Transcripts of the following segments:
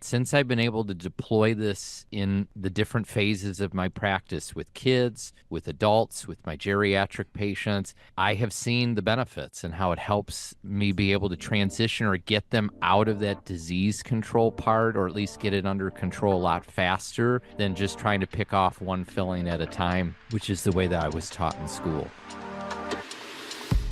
since I've been able to deploy this in the different phases of my practice with kids, with adults, with my geriatric patients, I have seen the benefits and how it helps me be able to transition or get them out of that disease control part, or at least get it under control a lot faster than just trying to pick off one filling at a time, which is the way that I was taught in school.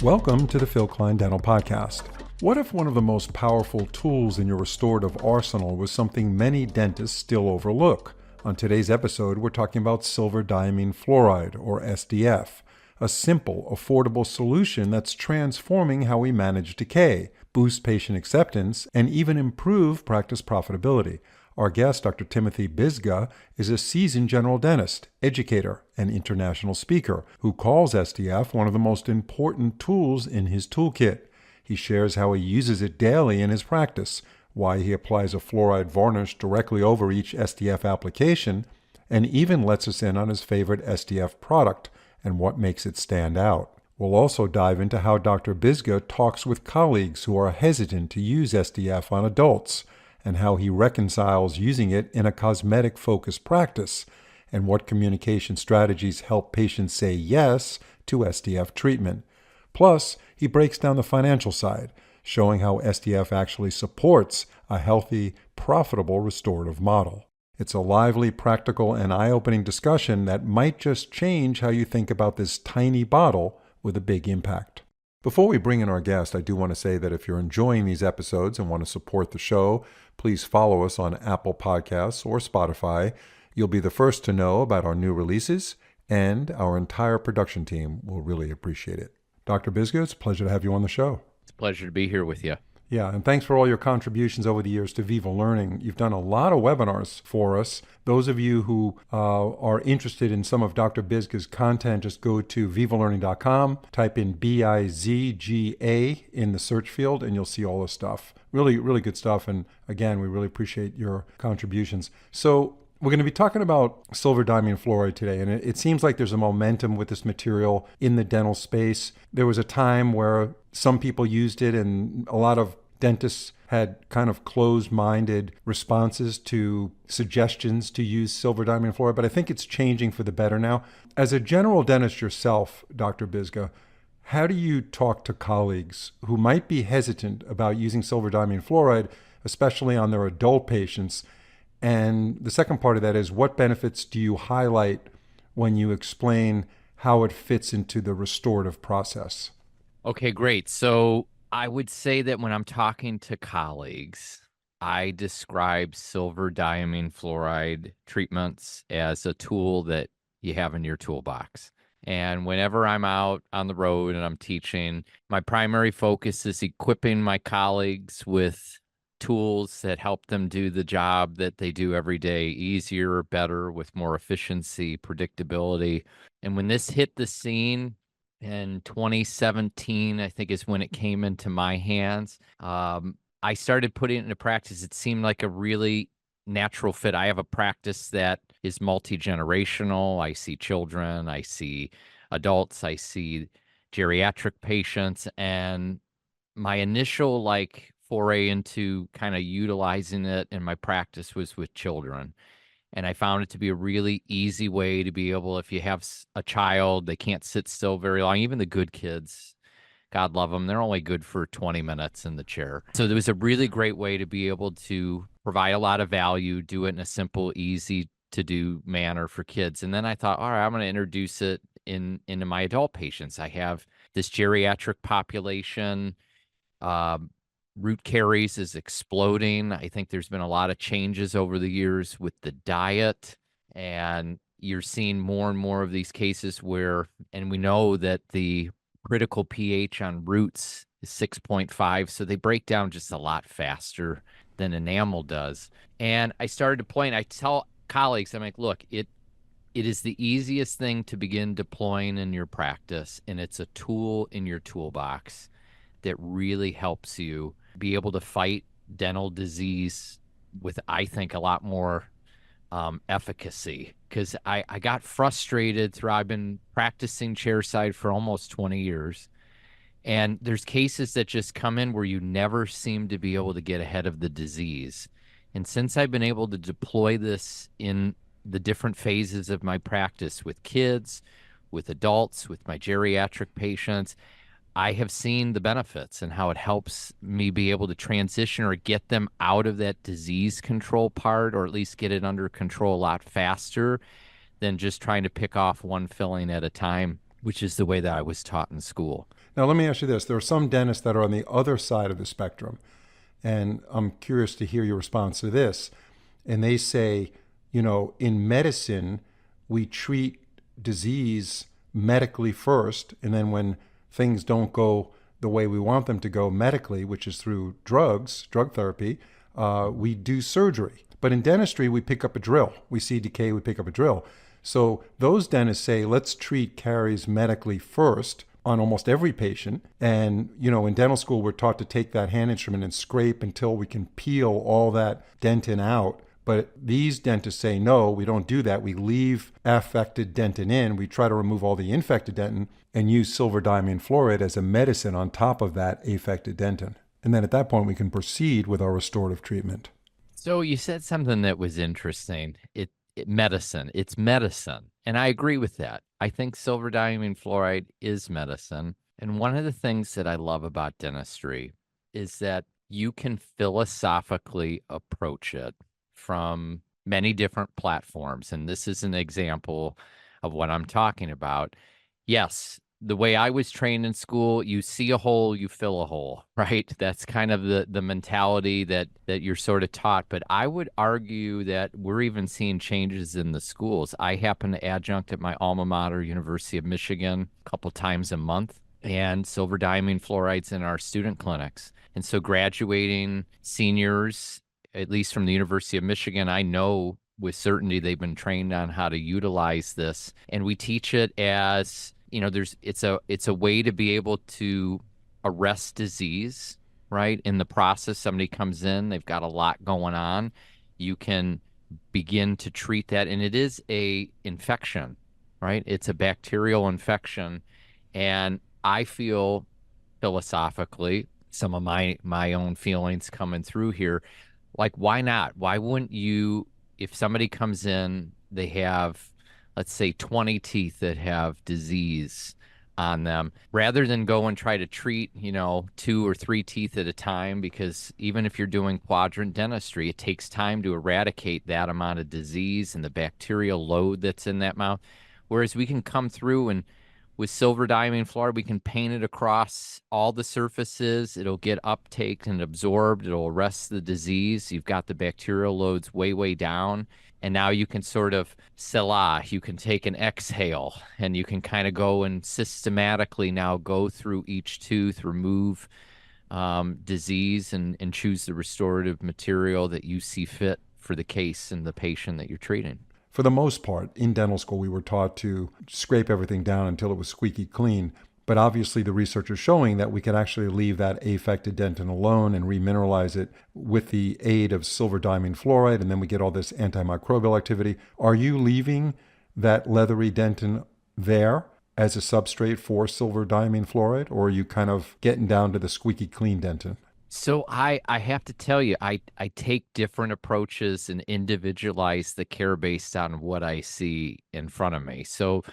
Welcome to the Phil Klein Dental Podcast. What if one of the most powerful tools in your restorative arsenal was something many dentists still overlook? On today's episode, we're talking about Silver Diamine Fluoride, or SDF, a simple, affordable solution that's transforming how we manage decay, boost patient acceptance, and even improve practice profitability. Our guest, Dr. Timothy Bizga, is a seasoned general dentist, educator, and international speaker who calls SDF one of the most important tools in his toolkit. He shares how he uses it daily in his practice, why he applies a fluoride varnish directly over each SDF application, and even lets us in on his favorite SDF product and what makes it stand out. We'll also dive into how Dr. Bizga talks with colleagues who are hesitant to use SDF on adults, and how he reconciles using it in a cosmetic-focused practice, and what communication strategies help patients say yes to SDF treatment. Plus, he breaks down the financial side, showing how SDF actually supports a healthy, profitable restorative model. It's a lively, practical, and eye-opening discussion that might just change how you think about this tiny bottle with a big impact. Before we bring in our guest, I do want to say that if you're enjoying these episodes and want to support the show, please follow us on Apple Podcasts or Spotify. You'll be the first to know about our new releases, and our entire production team will really appreciate it. Dr. Bizga, it's a pleasure to have you on the show. It's a pleasure to be here with you. Yeah, and thanks for all your contributions over the years to Viva Learning. You've done a lot of webinars for us. Those of you who are interested in some of Dr. Bizga's content, just go to vivalearning.com, type in Bizga in the search field, and you'll see all the stuff. Really, really good stuff. And again, we really appreciate your contributions. So we're going to be talking about Silver Diamine Fluoride today, and it seems like there's a momentum with this material in the dental space. There was a time where some people used it, and a lot of dentists had kind of closed-minded responses to suggestions to use Silver Diamine Fluoride, but I think it's changing for the better now. As a general dentist yourself, Dr. Bizga, how do you talk to colleagues who might be hesitant about using Silver Diamine Fluoride, especially on their adult patients? And the second part of that is, what benefits do you highlight when you explain how it fits into the restorative process? Okay, great. So I would say that when I'm talking to colleagues, I describe silver diamine fluoride treatments as a tool that you have in your toolbox. And whenever I'm out on the road and I'm teaching, my primary focus is equipping my colleagues with tools that help them do the job that they do every day easier, better, with more efficiency, predictability. And when this hit the scene in 2017, I think is when it came into my hands, I started putting it into practice. It seemed like a really natural fit. I have a practice that is multi-generational. I see children, I see adults, I see geriatric patients, and my initial foray into kind of utilizing it in my practice was with children. And I found it to be a really easy way to be able, if you have a child, they can't sit still very long, even the good kids, God love them, they're only good for 20 minutes in the chair. So there was a really great way to be able to provide a lot of value, do it in a simple, easy to do manner for kids. And then I thought, all right, I'm going to introduce it into my adult patients. I have this geriatric population. Root caries is exploding. I think there's been a lot of changes over the years with the diet, and you're seeing more and more of these cases where, and we know that the critical pH on roots is 6.5, so they break down just a lot faster than enamel does. And I started deploying. I tell colleagues, I'm like, look, it is the easiest thing to begin deploying in your practice, and it's a tool in your toolbox that really helps you be able to fight dental disease with, I think, a lot more efficacy. Because I got frustrated I've been practicing chairside for almost 20 years. And there's cases that just come in where you never seem to be able to get ahead of the disease. And since I've been able to deploy this in the different phases of my practice with kids, with adults, with my geriatric patients, I have seen the benefits and how it helps me be able to transition or get them out of that disease control part, or at least get it under control a lot faster than just trying to pick off one filling at a time, which is the way that I was taught in school. Now, let me ask you this. There are some dentists that are on the other side of the spectrum, and I'm curious to hear your response to this. And they say, in medicine, we treat disease medically first, and then when things don't go the way we want them to go medically, which is through drug therapy, we do surgery. But in dentistry, we pick up a drill. We see decay, we pick up a drill. So those dentists say, let's treat caries medically first on almost every patient. And, in dental school, we're taught to take that hand instrument and scrape until we can peel all that dentin out. But these dentists say, no, we don't do that. We leave affected dentin in. We try to remove all the infected dentin and use silver diamine fluoride as a medicine on top of that affected dentin. And then at that point, we can proceed with our restorative treatment. So you said something that was interesting. Medicine. It's medicine. And I agree with that. I think silver diamine fluoride is medicine. And one of the things that I love about dentistry is that you can philosophically approach it from many different platforms. And this is an example of what I'm talking about. Yes, the way I was trained in school, you see a hole, you fill a hole, right? That's kind of the mentality that you're sort of taught. But I would argue that we're even seeing changes in the schools. I happen to adjunct at my alma mater, University of Michigan, a couple times a month, and silver diamine fluorides in our student clinics. And so graduating seniors, at least from the University of Michigan, I know with certainty they've been trained on how to utilize this. And we teach it as it's a way to be able to arrest disease, right? In the process, somebody comes in, they've got a lot going on. You can begin to treat that, and it is a infection, right? It's a bacterial infection, and I feel philosophically, some of my own feelings coming through here, like why not? Why wouldn't you, if somebody comes in, they have, let's say, 20 teeth that have disease on them, rather than go and try to treat, 2 or 3 teeth at a time, because even if you're doing quadrant dentistry, it takes time to eradicate that amount of disease and the bacterial load that's in that mouth. Whereas we can come through and with silver diamine fluoride, we can paint it across all the surfaces. It'll get uptake and absorbed. It'll arrest the disease. You've got the bacterial loads way, way down. And now you can sort of selah, you can take an exhale, and you can kind of go and systematically now go through each tooth, remove disease, and choose the restorative material that you see fit for the case and the patient that you're treating. For the most part, in dental school, we were taught to scrape everything down until it was squeaky clean. But obviously, the research is showing that we can actually leave that affected dentin alone and remineralize it with the aid of silver diamine fluoride, and then we get all this antimicrobial activity. Are you leaving that leathery dentin there as a substrate for silver diamine fluoride, or are you kind of getting down to the squeaky clean dentin? So I have to tell you, I take different approaches and individualize the care based on what I see in front of me. So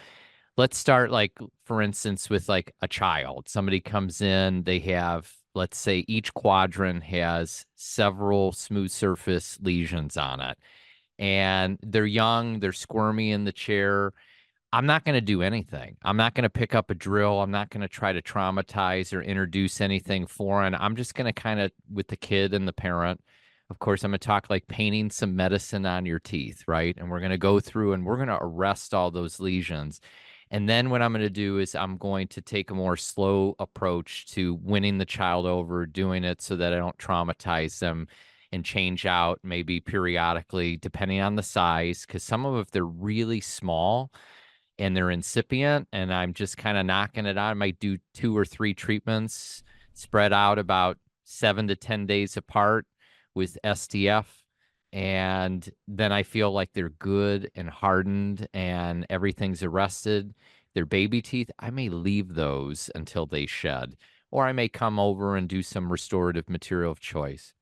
let's start, like, for instance, with like a child. Somebody comes in, they have, let's say, each quadrant has several smooth surface lesions on it. And they're young, they're squirmy in the chair. I'm not going to do anything. I'm not going to pick up a drill. I'm not going to try to traumatize or introduce anything foreign. I'm just going to kind of, with the kid and the parent, of course, I'm going to talk like painting some medicine on your teeth, right? And we're going to go through and we're going to arrest all those lesions. And then what I'm going to do is I'm going to take a more slow approach to winning the child over, doing it so that I don't traumatize them, and change out maybe periodically, depending on the size, because some of them, if they're really small and they're incipient and I'm just kind of knocking it out, I might do 2 or 3 treatments spread out about 7 to 10 days apart with SDF. And then I feel like they're good and hardened and everything's arrested. They're baby teeth, I may leave those until they shed, or I may come over and do some restorative material of choice.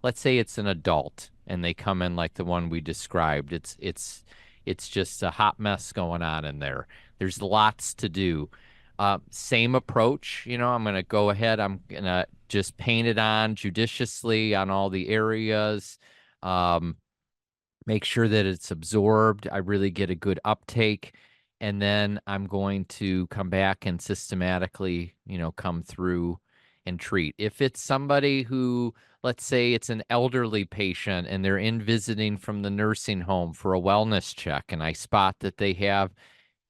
Let's say it's an adult and they come in like the one we described. It's just a hot mess going on in there. There's lots to do. Same approach, I'm going to go ahead. I'm going to just paint it on judiciously on all the areas. Um, Make sure that it's absorbed. I really get a good uptake. And then I'm going to come back and systematically, come through and treat. If it's somebody who, let's say it's an elderly patient and they're in visiting from the nursing home for a wellness check, and I spot that they have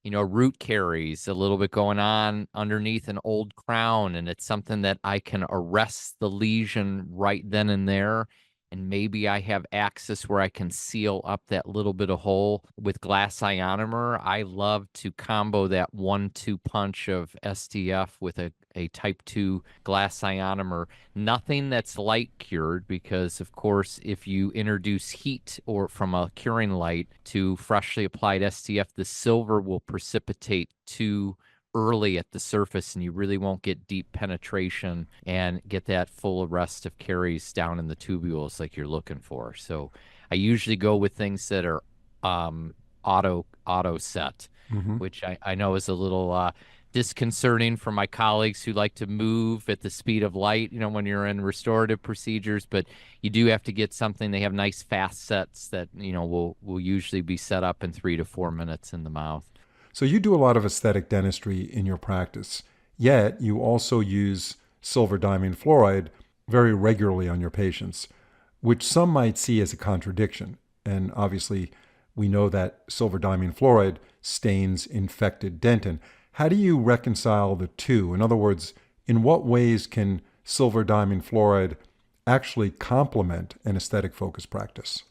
root caries a little bit going on underneath an old crown, and it's something that I can arrest the lesion right then and there. And maybe I have access where I can seal up that little bit of hole with glass ionomer. I love to combo that 1-2 punch of SDF with a type 2 glass ionomer. Nothing that's light cured, because of course, if you introduce heat or from a curing light to freshly applied SDF, the silver will precipitate too early at the surface, and you really won't get deep penetration and get that full arrest of caries down in the tubules like you're looking for. So I usually go with things that are auto set, Hmm. which I know is a little disconcerting for my colleagues who like to move at the speed of light, when you're in restorative procedures. But you do have to get something. They have nice fast sets that, will usually be set up in 3 to 4 minutes in the mouth. So you do a lot of aesthetic dentistry in your practice, yet you also use silver diamine fluoride very regularly on your patients, which some might see as a contradiction. And obviously, we know that silver diamine fluoride stains infected dentin. How do you reconcile the two? In other words, in what ways can silver diamine fluoride actually complement an aesthetic focused practice?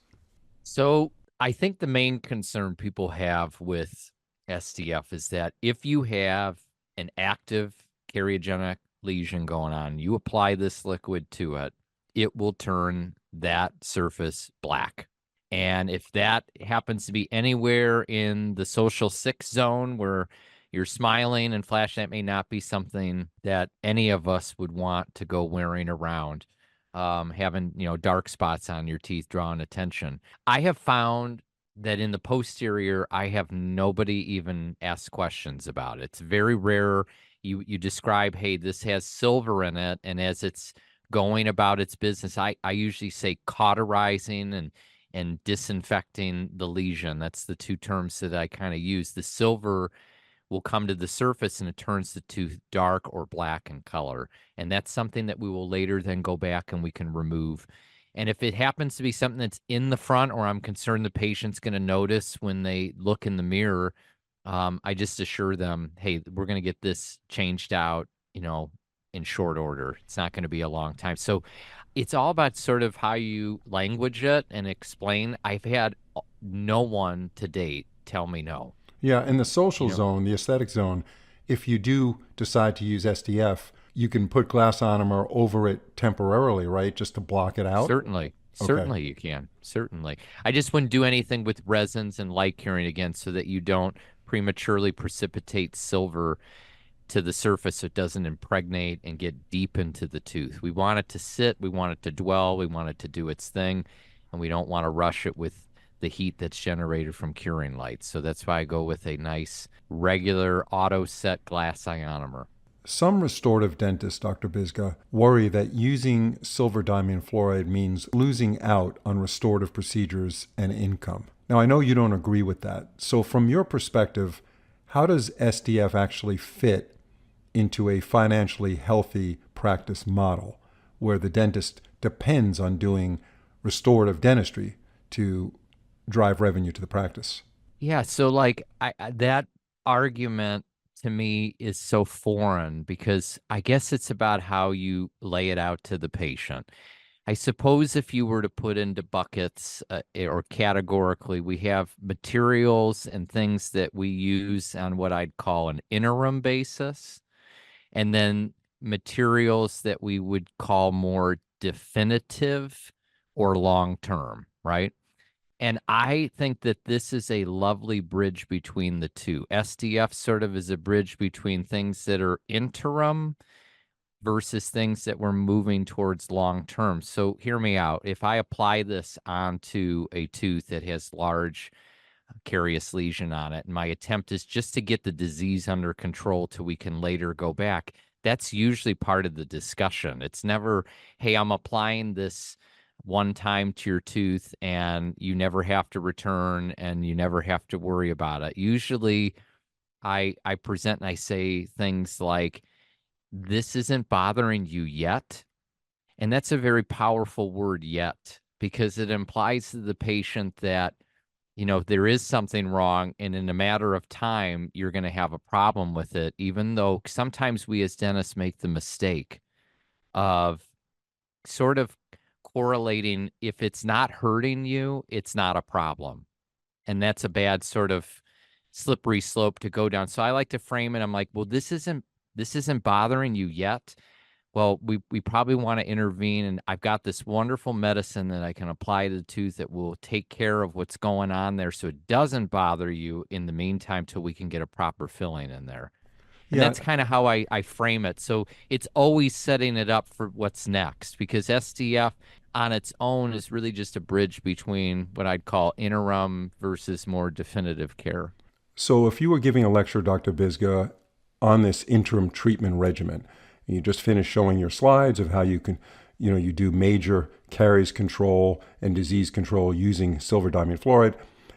So I think the main concern people have with SDF is that if you have an active cariogenic lesion going on, you apply this liquid to it, it will turn that surface black. And if that happens to be anywhere in the social 6 zone where you're smiling and flashing, that may not be something that any of us would want to go wearing around, having, dark spots on your teeth drawing attention. I have found that in the posterior, I have nobody even ask questions about it. It's very rare. You describe, hey, this has silver in it, and as it's going about its business, I usually say cauterizing and disinfecting the lesion. That's the two terms that I kind of use. The silver will come to the surface and it turns the tooth dark or black in color. And that's something that we will later then go back and we can remove. And if it happens to be something that's in the front, or I'm concerned the patient's going to notice when they look in the mirror, I just assure them, hey, we're going to get this changed out, in short order. It's not going to be a long time. So it's all about sort of how you language it and explain. I've had no one to date tell me no. Yeah, in the social You know, zone, the aesthetic zone, if you do decide to use SDF, you can put glass ionomer over it temporarily, right? Just to block it out. certainly, Okay. certainly you can. Certainly. I just wouldn't do anything with resins and light curing again, so that you don't prematurely precipitate silver to the surface so it doesn't impregnate and get deep into the tooth. We want it to sit, we want it to dwell, we want it to do its thing, and we don't want to rush it with the heat that's generated from curing lights. So that's why I go with a nice regular auto set glass ionomer. Some restorative dentists, Dr. Bizga, worry that using silver diamine fluoride means losing out on restorative procedures and income. Now, I know you don't agree with that. So, from your perspective, how does SDF actually fit into a financially healthy practice model where the dentist depends on doing restorative dentistry to drive revenue to the practice? Yeah, so like that argument to me is so foreign, because I guess it's about how you lay it out to the patient. I suppose if you were to put into buckets, or categorically, we have materials and things that we use on what I'd call an interim basis, and then materials that we would call more definitive or long term, right? And I think that this is a lovely bridge between the two. SDF sort of is a bridge between things that are interim versus things that we're moving towards long term. So hear me out. If I apply this onto a tooth that has large carious lesion on it, and my attempt is just to get the disease under control till we can later go back, that's usually part of the discussion. It's never, hey, I'm applying this one time to your tooth and you never have to return and you never have to worry about it. Usually I present and I say things like, this isn't bothering you yet. And that's a very powerful word, yet, because it implies to the patient that, there is something wrong, and in a matter of time, you're going to have a problem with it, even though sometimes we as dentists make the mistake of sort of correlating, if it's not hurting you, it's not a problem. And that's a bad sort of slippery slope to go down. So I like to frame it. I'm like, well, this isn't bothering you yet. Well, we probably want to intervene, and I've got this wonderful medicine that I can apply to the tooth that will take care of what's going on there so it doesn't bother you in the meantime till we can get a proper filling in there. And Yeah. that's kind of how I frame it. So it's always setting it up for what's next, because SDF on its own is really just a bridge between what I'd call interim versus more definitive care. So if you were giving a lecture, Dr. Bizga, on this interim treatment regimen, you just finished showing your slides of how you can, you do major caries control and disease control using silver diamine fluoride,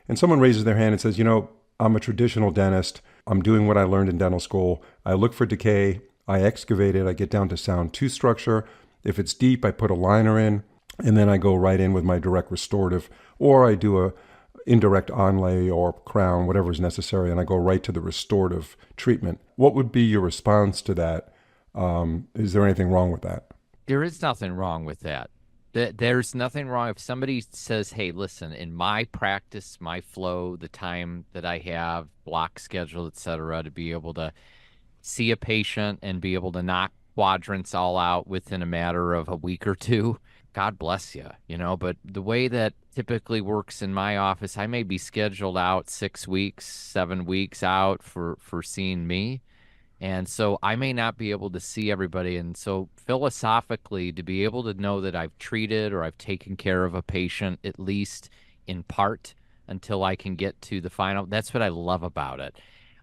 and someone raises their hand and says, I'm a traditional dentist. I'm doing what I learned in dental school. I look for decay. I excavate it. I get down to sound tooth structure. If it's deep, I put a liner in, and then I go right in with my direct restorative, or I do a indirect onlay or crown, whatever is necessary, and I go right to the restorative treatment. What would be your response to that? Is there anything wrong with that? There is nothing wrong with that. There's nothing wrong if somebody says, hey, listen, in my practice, my flow, the time that I have, block schedule, et cetera, to be able to see a patient and be able to knock quadrants all out within a matter of a week or two, God bless you, but the way that typically works in my office, I may be scheduled out 6 weeks, 7 weeks out for seeing me. And so I may not be able to see everybody. And so philosophically, to be able to know that I've treated or I've taken care of a patient, at least in part, until I can get to the final, that's what I love about it.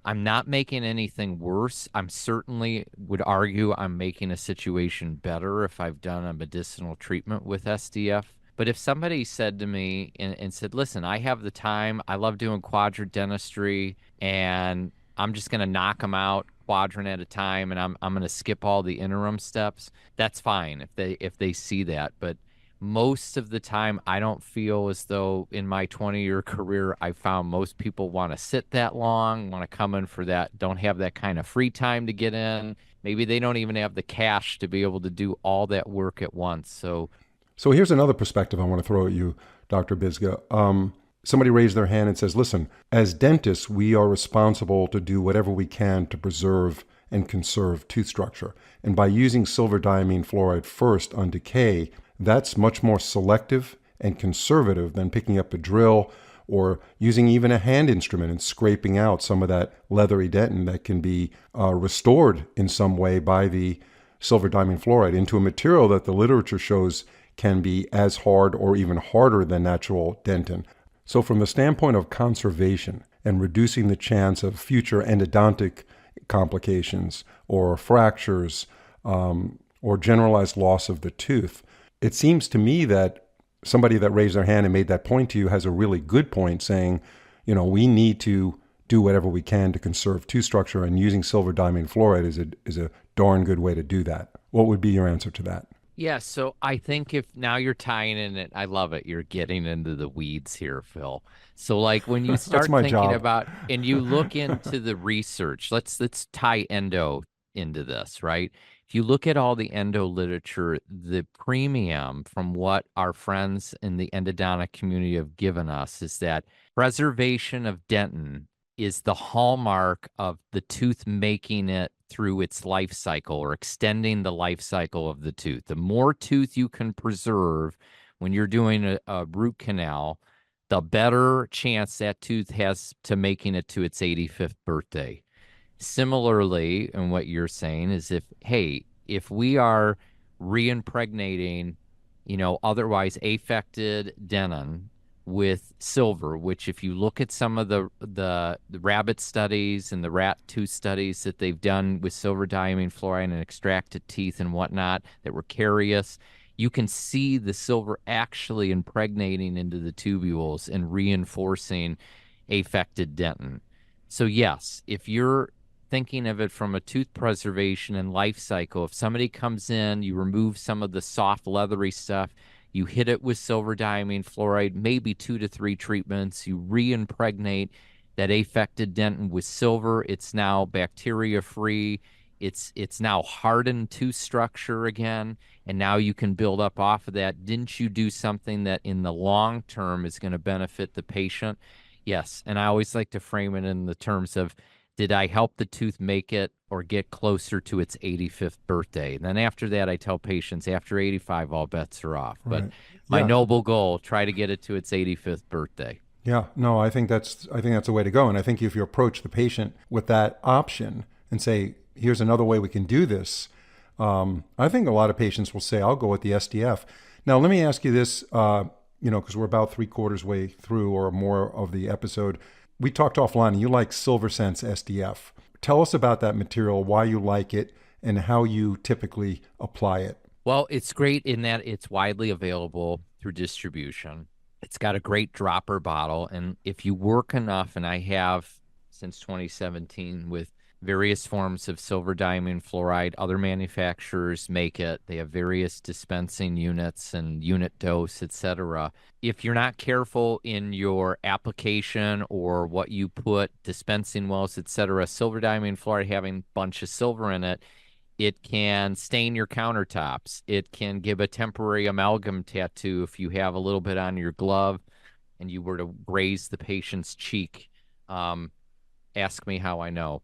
I'm not making anything worse. I'm certainly would argue I'm making a situation better if I've done a medicinal treatment with SDF. But if somebody said to me and said, listen, I have the time, I love doing quadrant dentistry, and I'm just going to knock them out quadrant at a time, and I'm going to skip all the interim steps, that's fine if they see that. But most of the time, I don't feel as though in my 20-year career, I found most people want to sit that long, want to come in for that, don't have that kind of free time to get in. Maybe they don't even have the cash to be able to do all that work at once. So here's another perspective I want to throw at you, Dr. Bizga. Somebody raised their hand and says, listen, as dentists, we are responsible to do whatever we can to preserve and conserve tooth structure. And by using silver diamine fluoride first on decay, that's much more selective and conservative than picking up a drill or using even a hand instrument and scraping out some of that leathery dentin that can be restored in some way by the silver diamine fluoride into a material that the literature shows can be as hard or even harder than natural dentin. So from the standpoint of conservation and reducing the chance of future endodontic complications or fractures or generalized loss of the tooth, it seems to me that somebody that raised their hand and made that point to you has a really good point, saying, we need to do whatever we can to conserve tooth structure, and using silver diamine fluoride is a darn good way to do that. What would be your answer to that? Yeah, so I think if now you're tying in it, I love it. You're getting into the weeds here, Phil. So like when you That's start my thinking job. about and you look into the research, let's tie endo into this, right? If you look at all the endo literature, the premium from what our friends in the endodontic community have given us is that preservation of dentin is the hallmark of the tooth making it through its life cycle or extending the life cycle of the tooth. The more tooth you can preserve when you're doing a root canal, the better chance that tooth has to making it to its 85th birthday. Similarly, and what you're saying is if, hey, If we are reimpregnating, otherwise affected dentin with silver, which if you look at some of the rabbit studies and the rat tooth studies that they've done with silver diamine fluoride and extracted teeth and whatnot that were carious, you can see the silver actually impregnating into the tubules and reinforcing affected dentin. So yes, if you're thinking of it from a tooth preservation and life cycle, if somebody comes in, you remove some of the soft leathery stuff, you hit it with silver diamine fluoride, maybe 2 to 3 treatments, you reimpregnate that affected dentin with silver. It's now bacteria free. It's now hardened tooth structure again, and now you can build up off of that. Didn't you do something that in the long term is going to benefit the patient? Yes, and I always like to frame it in the terms of, did I help the tooth make it or get closer to its 85th birthday? And then after that, I tell patients after 85, all bets are off. But Right. my Yeah. noble goal, try to get it to its 85th birthday. Yeah, no, I think that's a way to go. And I think if you approach the patient with that option and say, here's another way we can do this, I think a lot of patients will say, I'll go with the SDF. Now, let me ask you this, because we're about 3/4 way through or more of the episode. We talked offline, and you like SilverSense SDF. Tell us about that material, why you like it, and how you typically apply it. Well, it's great in that it's widely available through distribution. It's got a great dropper bottle. And if you work enough, and I have since 2017 with various forms of silver diamine fluoride, other manufacturers make it. They have various dispensing units and unit dose, etc. If you're not careful in your application or what you put, dispensing wells, etc., silver diamine fluoride having a bunch of silver in it, it can stain your countertops. It can give a temporary amalgam tattoo if you have a little bit on your glove and you were to graze the patient's cheek. Ask me how I know.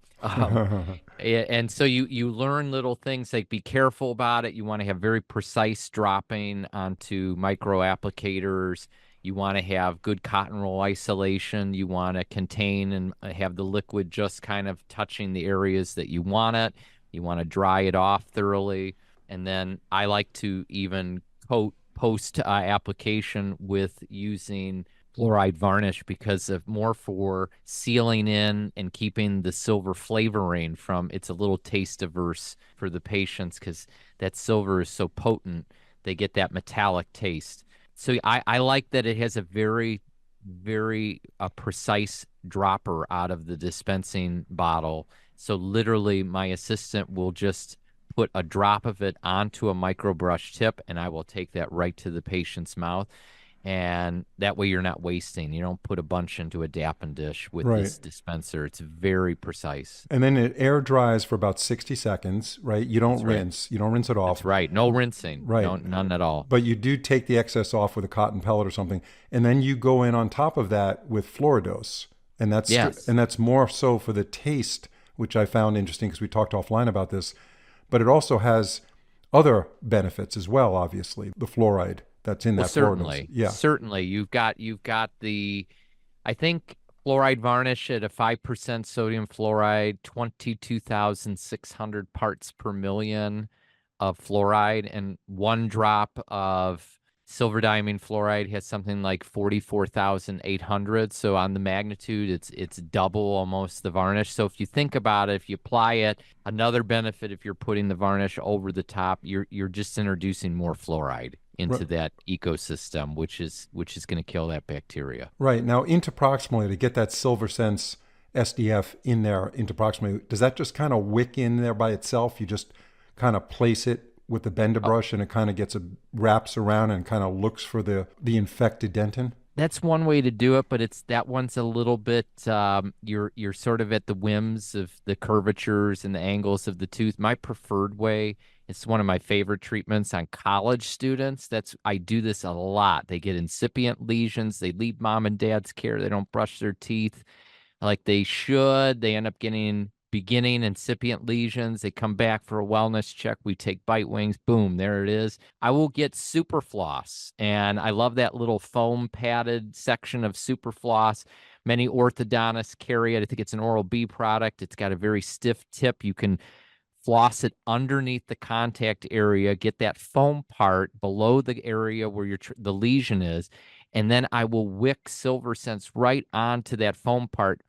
And so you learn little things like be careful about it. You want to have very precise dropping onto micro applicators. You want to have good cotton roll isolation. You want to contain and have the liquid just kind of touching the areas that you want it. You want to dry it off thoroughly. And then I like to even coat post application with using fluoride varnish because of more for sealing in and keeping the silver flavoring from, it's a little taste averse for the patients because that silver is so potent, they get that metallic taste. So I like that it has a very, very precise dropper out of the dispensing bottle. So literally my assistant will just put a drop of it onto a micro brush tip and I will take that right to the patient's mouth. And that way you're not wasting. You don't put a bunch into a Dappin dish with Right. this dispenser. It's very precise. And then it air dries for about 60 seconds, right? You don't That's right. rinse. You don't rinse it off. That's right. No rinsing. Right. No, none at all. But you do take the excess off with a cotton pellet or something. And then you go in on top of that with Fluoridose. And that's Yes. and that's more so for the taste, which I found interesting because we talked offline about this. But it also has other benefits as well, obviously. The fluoride that's in Well, that certainly. Fluoridose. Yeah. Certainly. You've got the, I think fluoride varnish at a 5% sodium fluoride, 22,600 parts per million of fluoride, and 1 drop of silver diamine fluoride has something like 44,800. So on the magnitude, it's double almost the varnish. So if you think about it, if you apply it, another benefit if you're putting the varnish over the top, you're just introducing more fluoride into that ecosystem, which is going to kill that bacteria. Right. Now, interproximally, to get that SilverSense SDF in there interproximally, does that just kind of wick in there by itself? You just kind of place it with the bender brush and it kind of wraps around and kind of looks for the infected dentin? That's one way to do it, but that one's a little bit you're sort of at the whims of the curvatures and the angles of the tooth. My preferred way, it's one of my favorite treatments on college students. I do this a lot. They get incipient lesions, they leave mom and dad's care, they don't brush their teeth like they should. They end up getting beginning incipient lesions. They come back for a wellness check. We take bite wings. Boom, there it is. I will get super floss, and I love that little foam padded section of super floss. Many orthodontists carry it. I think it's an Oral-B product. It's got a very stiff tip. You can floss it underneath the contact area, get that foam part below the area where the lesion is, and then I will wick Silver Sense right onto that foam part,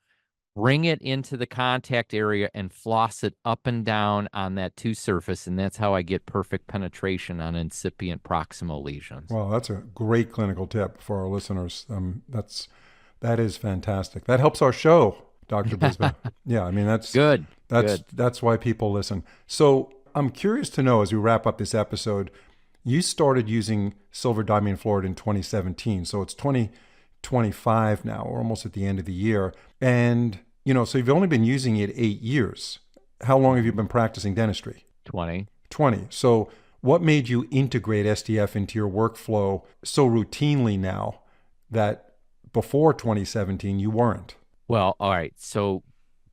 bring it into the contact area, and floss it up and down on that two surface, and that's how I get perfect penetration on incipient proximal lesions. Well, that's a great clinical tip for our listeners. That is fantastic. That helps our show, Dr. Bizga. Yeah, I mean Good. That's why people listen. So I'm curious to know, as we wrap up this episode, you started using Silver Diamine Fluoride in 2017. So it's 2025 now. We're almost at the end of the year. And, so you've only been using it 8 years. How long have you been practicing dentistry? 20. 20. So what made you integrate SDF into your workflow so routinely now that before 2017 you weren't? Well, all right. So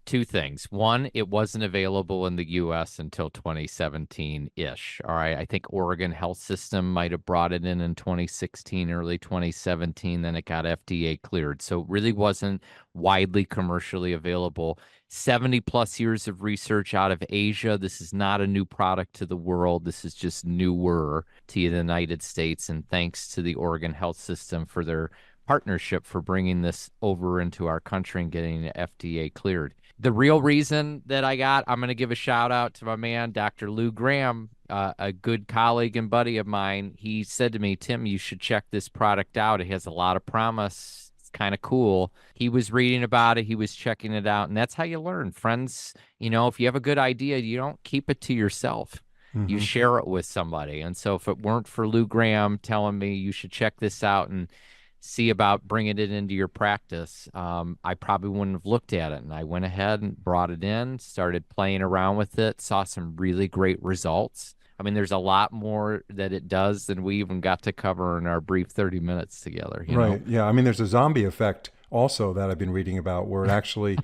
two things. One, it wasn't available in the US until 2017-ish. All right. I think Oregon Health System might have brought it in 2016, early 2017. Then it got FDA cleared. So it really wasn't widely commercially available. 70 plus years of research out of Asia. This is not a new product to the world. This is just newer to the United States. And thanks to the Oregon Health System for their partnership for bringing this over into our country and getting it FDA cleared. The real reason that I'm going to give a shout out to my man, Dr. Lou Graham, a good colleague and buddy of mine. He said to me, Tim, you should check this product out. It has a lot of promise. It's kind of cool. He was reading about it. He was checking it out. And that's how you learn. Friends, if you have a good idea, you don't keep it to yourself. You share it with somebody. And so if it weren't for Lou Graham telling me you should check this out and see about bringing it into your practice, I probably wouldn't have looked at it. And I went ahead and brought it in, started playing around with it, saw some really great results. I mean, there's a lot more that it does than we even got to cover in our brief 30 minutes together. Right. Yeah. I mean, there's a zombie effect also that I've been reading about where it actually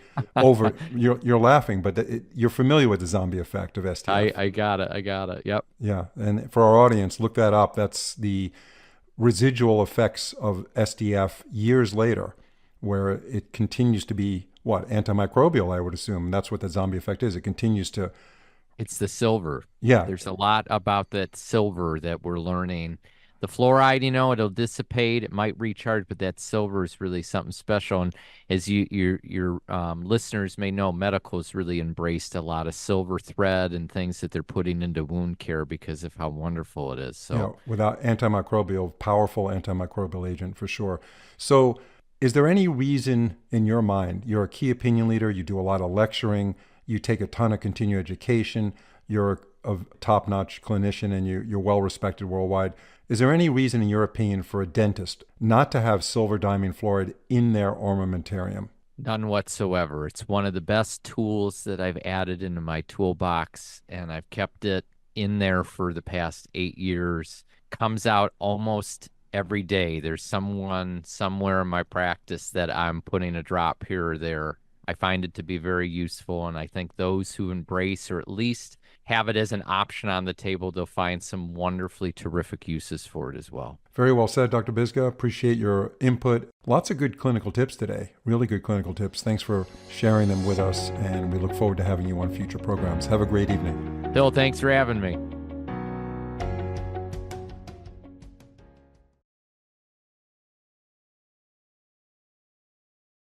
you're laughing, but you're familiar with the zombie effect of STF. I got it. Yep. Yeah. And for our audience, look that up. That's the residual effects of SDF years later, where it continues to be antimicrobial, I would assume. That's what the zombie effect is. It continues to. It's the silver. Yeah. There's a lot about that silver that we're learning. The fluoride, it'll dissipate. It might recharge, but that silver is really something special. And as your listeners may know, medical has really embraced a lot of silver thread and things that they're putting into wound care because of how wonderful it is. So, without powerful antimicrobial agent for sure. So, is there any reason in your mind? You're a key opinion leader. You do a lot of lecturing. You take a ton of continuing education. You're a top-notch clinician, and you're well-respected worldwide. Is there any reason, in your opinion, for a dentist not to have Silver Diamine Fluoride in their armamentarium? None whatsoever. It's one of the best tools that I've added into my toolbox, and I've kept it in there for the past 8 years. Comes out almost every day. There's someone somewhere in my practice that I'm putting a drop here or there. I find it to be very useful, and I think those who embrace or at least have it as an option on the table, they'll find some wonderfully terrific uses for it as well. Very well said, Dr. Bizga. Appreciate your input. Lots of good clinical tips today. Really good clinical tips. Thanks for sharing them with us, and we look forward to having you on future programs. Have a great evening. Bill, thanks for having me.